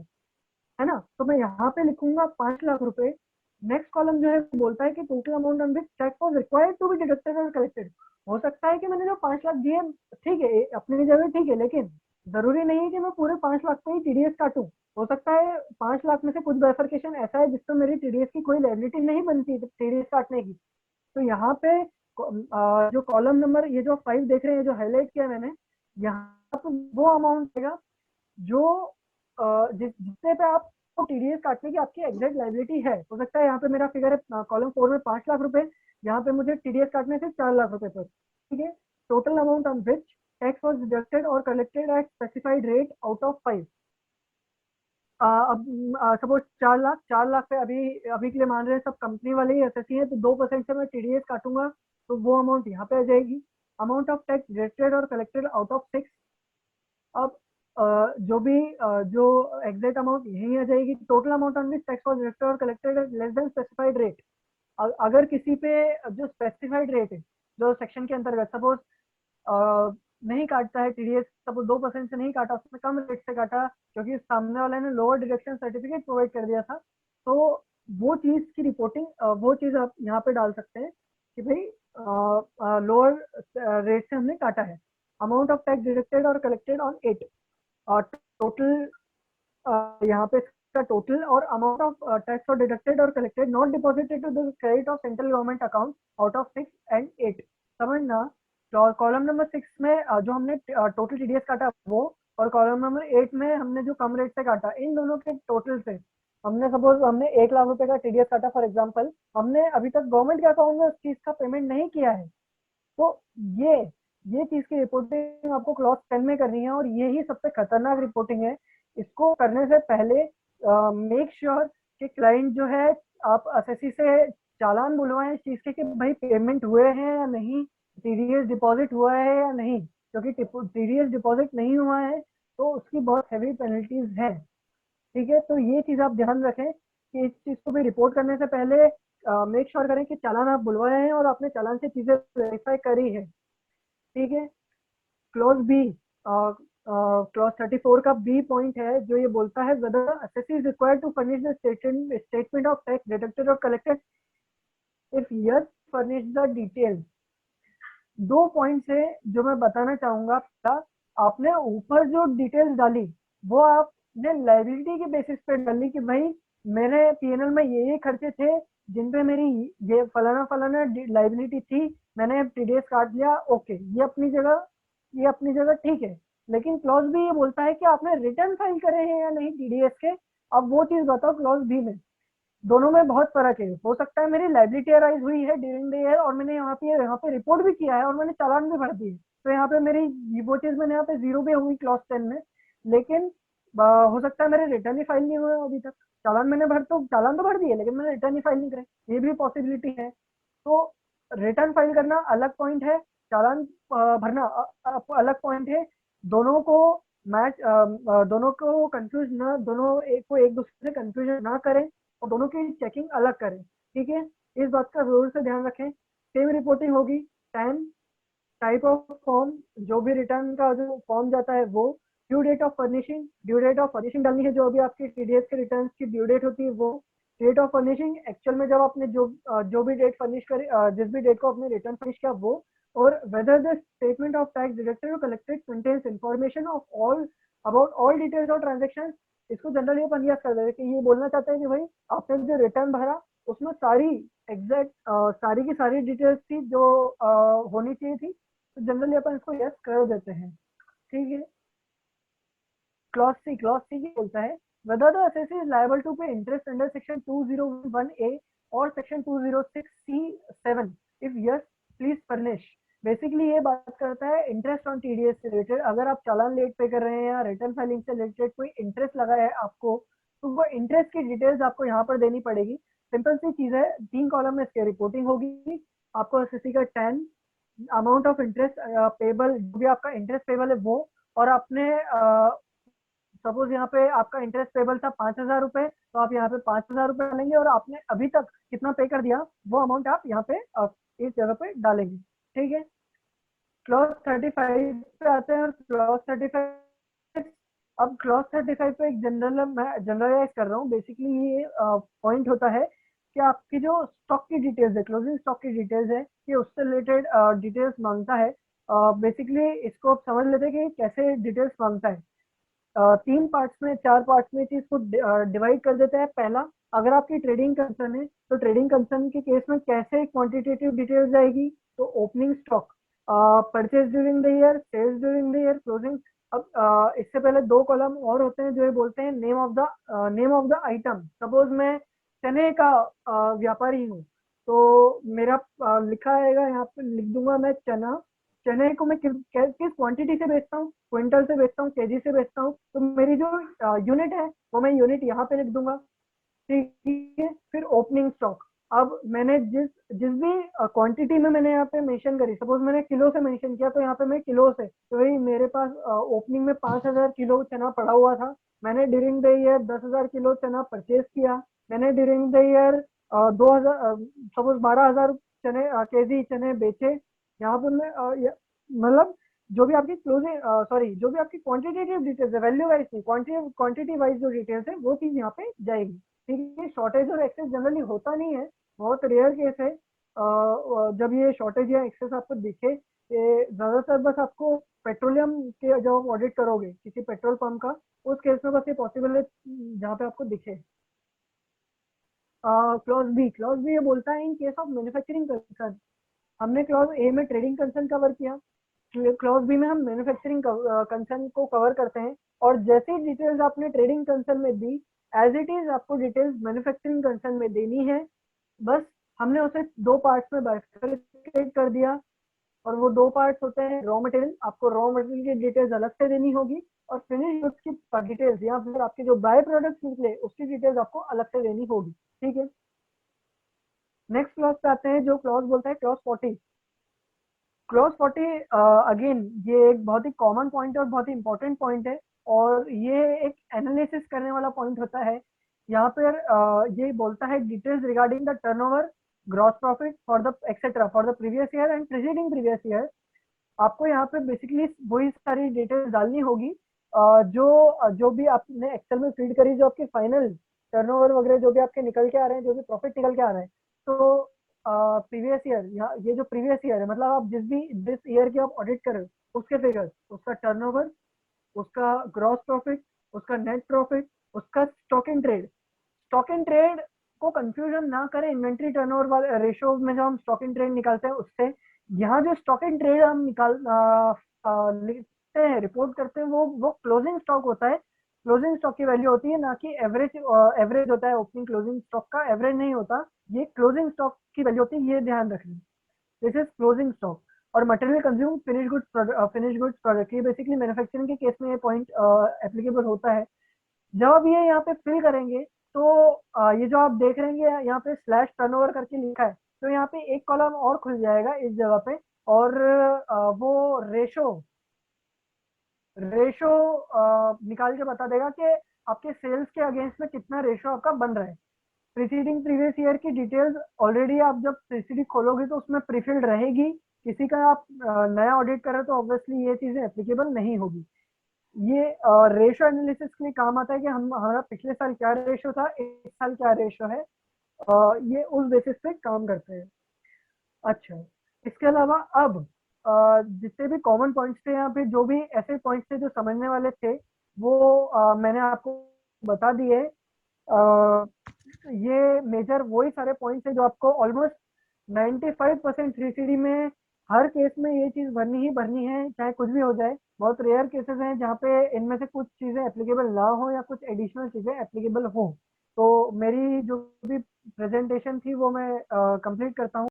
है ना, तो मैं यहाँ पे लिखूंगा 5 लाख रुपए। नेक्स्ट कॉलम जो है बोलता है कि total amount on which tax was required to be deducted और कलेक्टेड। हो सकता है कि मैंने जो 5 लाख दिए ठीक है अपनी जगह ठीक है, लेकिन जरूरी नहीं है कि मैं पूरे 5 लाख पे ही टीडीएस काटूं। हो सकता है 5 लाख में से कुछ बाइफरकेशन ऐसा है जिसमें मेरी टीडीएस की कोई लायबिलिटी नहीं बनती टीडीएस काटने की। तो यहाँ पे जो कॉलम नंबर ये जो 5 देख रहे हैं जो हाईलाइट किया मैंने, यहाँ पे वो अमाउंट देगा जो जिससे पे आपको टीडीएस काटने की आपकी एग्जैक्ट लायबिलिटी है। हो सकता है यहाँ पे मेरा फिगर है कॉलम 4 में 5 लाख रुपए, यहाँ पे मुझे टीडीएस काटने से 4 लाख रुपए पर, ठीक है। Total amount on which tax was deducted और collected at specified rate out of 5। अब सपोज 4 लाख पे अभी के लिए मान रहे हैं सब कंपनी वाले ही एसएससी है, तो 2% से मैं टीडीएस काटूंगा तो वो अमाउंट यहाँ पे आ जाएगी। अमाउंट ऑफ टैक्स डिडक्टेड और कलेक्टेड आउट ऑफ 6। अब जो एग्जैक्ट अमाउंट यही आ जाएगी। Total amount on which tax was deducted और collected less than specified rate. अगर किसी पे जो स्पेसिफाइड रेट है जो सेक्शन के अंतर्गत सपोज नहीं काटता है टीडीएस, सपोज 2% से नहीं काटा, उसमें कम रेट से काटा क्योंकि सामने वाले ने लोअर डिडक्शन सर्टिफिकेट प्रोवाइड कर दिया था, तो वो चीज की रिपोर्टिंग वो चीज आप यहाँ पे डाल सकते हैं कि भाई लोअर रेट से हमने काटा है। अमाउंट ऑफ टैक्स डिडक्टेड और कलेक्टेड ऑन 8 और टोटल यहाँ पे इसका टोटल और अमाउंट ऑफ टैक्स और डिडक्टेड और collected not deposited to the credit of central government account out of 6 and 8। समझना, कॉलम नंबर 6 में जो हमने टोटल टीडीएस काटा वो, और कॉलम नंबर 8 में हमने जो कम रेट से काटा, इन दोनों के टोटल से हमने सपोज हमने 1 लाख रुपए का टीडीएस काटा फॉर एग्जांपल, हमने अभी तक गवर्नमेंट के अकाउंट में उस चीज का पेमेंट नहीं किया है, तो ये चीज की रिपोर्टिंग आपको क्लॉज 10 में करनी है और ये ही सबसे खतरनाक रिपोर्टिंग है। इसको करने से पहले मेक श्योर कि क्लाइंट जो है आप एसएससी से चालान बुलवाएं इस चीज के कि भाई पेमेंट हुए हैं या नहीं, टीडीएस डिपॉजिट हुआ है या नहीं, क्योंकि टीडीएस डिपॉजिट नहीं हुआ है तो उसकी बहुत हैवी पेनल्टीज हैं, ठीक है। तो ये चीज आप ध्यान रखें कि इस चीज को भी रिपोर्ट करने से पहले मेक श्योर करें कि चालान आप बुलवाए हैं और आपने चालान से चीजें वेरीफाई करी है, ठीक है। क्लॉज बी, क्लॉज 34 का बी पॉइंट है जो ये बोलता है whether assessee is required to furnish the statement of tax deducted और collected, if yes furnish the details. दो पॉइंट्स है जो मैं बताना चाहूंगा। पहला, आपने ऊपर जो डिटेल्स डाली वो आपने लाइबिलिटी के बेसिस पे डाली कि भाई मेरे पीएनएल में ये खर्चे थे जिन पे मेरी ये फलाना फलाना लाइबिलिटी थी, मैंने टीडीएस काट लिया, ओके, ये अपनी जगह ठीक है। लेकिन क्लॉज बी ये बोलता है कि आपने रिटर्न फाइल करे हैं या नहीं टीडीएस के, अब वो चीज बताओ क्लॉज बी में। दोनों में बहुत फर्क है। हो सकता है मेरी लाइबिलिटी अराइज हुई है ड्यूरिंग द ईयर और मैंने यहाँ पे रिपोर्ट भी किया है और मैंने चालान भी भर दिए, तो यहाँ पे मेरी वो चीज मैंने यहाँ पे जीरो भी हुई क्लॉज 10 में। लेकिन हो सकता है मेरे रिटर्न ही फाइल नहीं हुए अभी तक। चालान तो भर दिए लेकिन मैंने रिटर्न ही फाइल नहीं करे, ये भी पॉसिबिलिटी है। तो रिटर्न फाइल करना अलग पॉइंट है, चालान भरना अलग पॉइंट है। दोनों को दोनों को कंफ्यूज ना, दोनों एक दूसरे से कंफ्यूजन ना करें और दोनों की चेकिंग अलग करें, ठीक है। इस बात का जरूर से ध्यान रखें। सेम रिपोर्टिंग होगी, टाइम, टाइप ऑफ फॉर्म, जो भी रिटर्न का जो फॉर्म जाता है वो, ड्यू डेट ऑफ फर्निशिंग डालनी है, जो अभी आपकी टीडीएस के रिटर्न की ड्यू डेट होती है वो, डेट ऑफ फर्निशिंग एक्चुअल में जब आपने जो भी डेट फर्निश करे, जिस भी डेट को आपने रिटर्न फर्निश किया वो, और whether the statement of tax deducted और collected contains information of all about all details of transaction. इसको जनरली अपन यस कर देते हैं कि ये बोलना चाहते हैं कि भाई आपने जो रिटर्न भरा उसमें सारी एग्जैक्ट सारी की सारी डिटेल्स थी जो होनी चाहिए थी, तो जनरली अपन इसको यस कर देते हैं, ठीक है। क्लॉज सी ये बोलता है whether the assessee is liable to pay interest under section 201A or section 206C7 if yes please furnish। Basically ये बात करता है इंटरेस्ट ऑन टीडीएस से रिलेटेड। अगर आप चालान लेट पे कर रहे हैं या रिटर्न फाइलिंग से रिलेटेड कोई इंटरेस्ट लगा है आपको, तो वो इंटरेस्ट की डिटेल्स आपको यहाँ पर देनी पड़ेगी। सिंपल सी चीज है, 3 कॉलम में इसकी रिपोर्टिंग होगी। आपको एसएससी का 10 अमाउंट ऑफ इंटरेस्ट पेबल, जो भी आपका इंटरेस्ट पेबल है वो, और आपने सपोज यहाँ पे आपका इंटरेस्ट पेबल था 5,000 रुपए, तो आप यहाँ पे 5,000 रुपए डालेंगे और आपने अभी तक कितना पे कर दिया वो अमाउंट आप यहाँ पे इस जगह पे डालेंगे, ठीक है। क्लॉज 35 पे आते हैं और क्लॉज 35, अब क्लॉज 35 पे एक जनरल मैं जनरलाइज कर रहा हूँ। बेसिकली ये पॉइंट होता है कि आपकी जो स्टॉक की डिटेल्स है, क्लोजिंग स्टॉक की डिटेल्स है, ये उससे रिलेटेड डिटेल्स मांगता है। बेसिकली इसको आप समझ लेते हैं कि कैसे डिटेल्स मांगता है। 3 पार्ट्स में 4 पार्ट्स में चीज को डिवाइड कर देता है। पहला, अगर आपकी ट्रेडिंग कंसर्न है तो ट्रेडिंग कंसर्न के केस में कैसे क्वांटिटेटिव डिटेल्स जाएगी, तो opening stock, purchase during the year, sales during the year, closing. अब इससे पहले 2 कॉलम और होते हैं जो ये बोलते हैं name of the item. Suppose मैं चने का व्यापारी हूँ, तो मेरा लिखा आएगा यहाँ पे, लिख दूंगा मैं चना। चने को मैं किस क्वांटिटी से बेचता हूँ, क्विंटल से बेचता हूँ, केजी से बेचता हूँ, तो मेरी जो यूनिट है वो मैं यूनिट यहाँ पे लिख दूंगा, ठीक है। फिर ओपनिंग स्टॉक, अब मैंने जिस जिस भी क्वांटिटी में मैंने यहाँ पे मेंशन करी, सपोज मैंने किलो से मेंशन किया तो यहाँ पे मैं किलो से, तो भाई मेरे पास ओपनिंग में 5,000 किलो चना पड़ा हुआ था। मैंने ड्यूरिंग द ईयर 10,000 किलो चना परचेज किया। मैंने ड्यूरिंग द ईयर 2,000 सपोज 12,000 चने केजी चने बेचे। यहाँ पर मैं मतलब जो भी आपकी क्लोजिंग सॉरी जो भी आपकी क्वांटिटेटिव डिटेल्स है, वैल्यू वाइज थी, क्वांटिटी वाइज जो डिटेल्स है वो चीज यहाँ पे जाएगी, ठीक है। शॉर्टेज और एक्सेस जनरली होता नहीं है, बहुत रेयर केस है जब ये शॉर्टेज या एक्सेस आपको दिखे। ये ज्यादातर बस आपको पेट्रोलियम के जब आप ऑडिट करोगे किसी पेट्रोल पंप का, उस केस में बस ये पॉसिबल है जहाँ पे आपको दिखे। क्लॉज बी ये बोलता है in case of manufacturing concern. हमने क्लॉज ए में ट्रेडिंग कंसर्न कवर किया, क्लॉज बी में हम मैन्युफैक्चरिंग कंसर्न को कवर करते हैं। और जैसी डिटेल्स आपने ट्रेडिंग कंसर्न में दी, एज इट इज आपको डिटेल्स मैन्युफैक्चरिंग कंसर्न में देनी है। बस हमने उसे 2 पार्ट्स में बाइफरकेट कर दिया, और वो 2 पार्ट्स होते हैं रॉ मटेरियल, आपको रॉ मटेरियल की डिटेल्स अलग से देनी होगी, और फिनिश गुड्स की डिटेल्स या फिर आपके जो बाय प्रोडक्ट्स निकले उसकी डिटेल्स आपको अलग से देनी होगी, ठीक है। नेक्स्ट क्लॉज पे आते हैं जो क्लॉज बोलता है क्लॉज 40। क्लॉज 40 अगेन ये एक बहुत ही कॉमन पॉइंट है और बहुत ही इंपॉर्टेंट पॉइंट है, और ये एक एनालिसिस करने वाला पॉइंट होता है। यहाँ पर ये बोलता है details regarding the turnover, gross profit for the etcetera for the previous year and preceding previous year. आपको यहाँ पे बेसिकली वही सारी डिटेल्स डालनी होगी जो भी आपने एक्सेल में फीड करी, जो आपके फाइनल टर्नओवर वगैरह जो भी आपके निकल के आ रहे हैं, जो भी प्रॉफिट निकल के आ रहे हैं, तो प्रीवियस ईयर, ये जो प्रीवियस ईयर है मतलब आप जिस ईयर की आप ऑडिट कर रहे हो उसके फिगर्स, उसका टर्नओवर, उसका ग्रॉस प्रॉफिट, उसका नेट प्रॉफिट, उसका स्टॉक इन ट्रेड को कंफ्यूजन ना करें इन्वेंट्री टर्नओवर वाले रेशियो में, जो हम स्टॉक इन ट्रेड निकालते हैं उससे। यहाँ जो स्टॉक इन ट्रेड हम लिखते हैं, रिपोर्ट करते हैं, वो क्लोजिंग स्टॉक होता है। क्लोजिंग स्टॉक की वैल्यू होती है, ना कि एवरेज होता है ओपनिंग क्लोजिंग स्टॉक का, एवरेज नहीं होता। ये क्लोजिंग स्टॉक की वैल्यू होती है, ये ध्यान रखना। This is closing stock. और material consume finish goods product, ये बेसिकली मैन्युफैक्चरिंग के केस में ये पॉइंट एप्लीकेबल होता है। जब आप ये यहाँ पे फिल करेंगे तो ये जो आप देख रहे हैं यहाँ पे स्लैश टर्नओवर करके लिखा है, तो यहाँ पे एक कॉलम और खुल जाएगा इस जगह पे, और वो रेशो निकाल के बता देगा कि आपके सेल्स के अगेंस्ट में कितना रेशो आपका बन रहा है। प्रीसीडिंग प्रीवियस ईयर की डिटेल्स ऑलरेडी आप जब प्रीसीडिंग खोलोगे तो उसमें प्रीफिल्ड रहेगी। किसी का आप नया ऑडिट कर रहे हो तो ऑब्वियसली ये चीजें एप्लीकेबल नहीं होगी। ये रेशो एनालिसिस के लिए काम आता है कि हम हमारा पिछले साल क्या रेशो था, इस साल क्या रेशो है, ये उस बेसिस पे काम करते हैं। अच्छा, इसके अलावा अब जितने भी कॉमन पॉइंट्स थे यहाँ पे, जो भी ऐसे पॉइंट्स थे जो समझने वाले थे, वो मैंने आपको बता दिए। ये मेजर वही सारे पॉइंट्स हैं जो आपको ऑलमोस्ट 95% 3CD में हर केस में ये चीज भरनी ही भरनी है, चाहे कुछ भी हो जाए। बहुत रेयर केसेस हैं जहाँ पे इनमें से कुछ चीजें एप्लीकेबल ना हो या कुछ एडिशनल चीजें एप्लीकेबल हो। तो मेरी जो भी प्रेजेंटेशन थी वो मैं कंप्लीट करता हूँ।